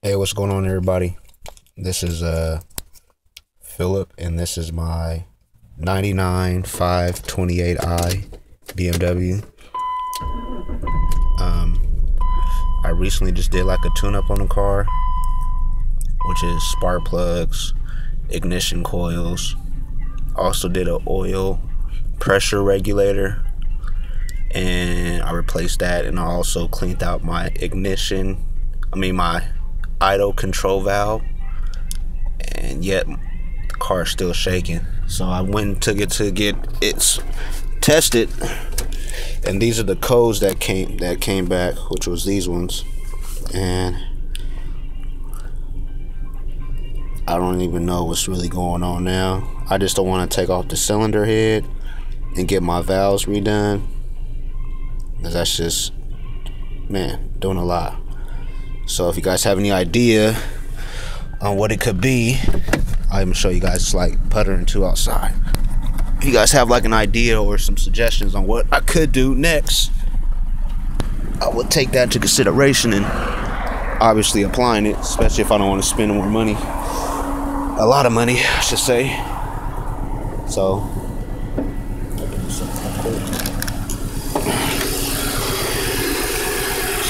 Hey, what's going on, everybody? This is Philip, and this is my 99 528i BMW. I recently just did like a tune-up on the car, which is spark plugs, ignition coils. Also did an oil pressure regulator, and I replaced that, and I also cleaned out my my idle control valve, and yet the car's still shaking. So I went and took it to get it tested, and these are the codes that came back, which was these ones. And I don't even know what's really going on now. I just don't want to take off the cylinder head and get my valves redone, because that's just, man, doing a lot. So if you guys have any idea on what it could be, I'm gonna show you guys like puttering to outside. If you guys have like an idea or some suggestions on what I could do next, I would take that into consideration and obviously applying it, especially if I don't want to spend more money. A lot of money, I should say. So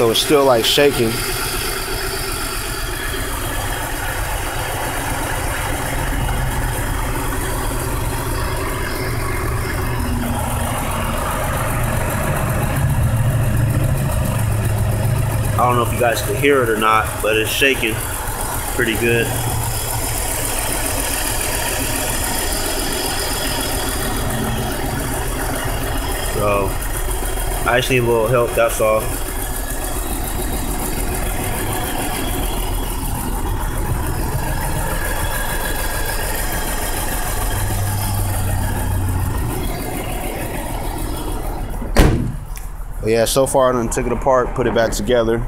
it's still like shaking. I don't know if you guys can hear it or not, but it's shaking pretty good. So I just need a little help, that's all. But yeah, so far I done took it apart, put it back together.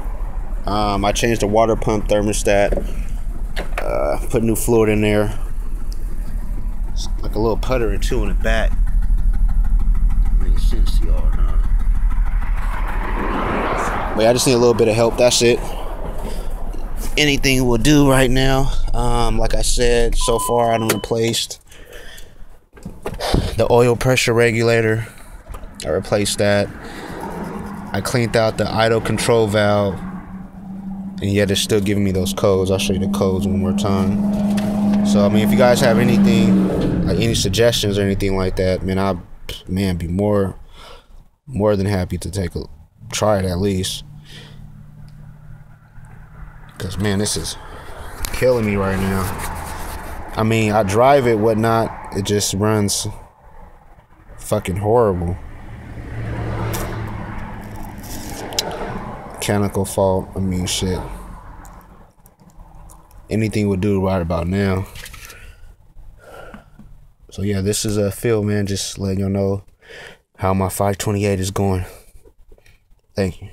I changed the water pump thermostat, put new fluid in there. It's like a little putter or two in the back. Makes sense to y'all or not. But yeah, I just need a little bit of help, that's it. Anything will do right now. Like I said, so far I done replaced the oil pressure regulator. I replaced that. I cleaned out the idle control valve, and yet it's still giving me those codes. I'll show you the codes one more time. So I mean, if you guys have anything, like any suggestions or anything like that, man, I'd be more than happy to try it at least. Cause man, this is killing me right now. I mean, I drive it, whatnot, it just runs fucking horrible. Mechanical fault, I mean, shit. Anything would do right about now. So yeah, this is a Phil, man, just letting y'all know how my 528 is going. Thank you.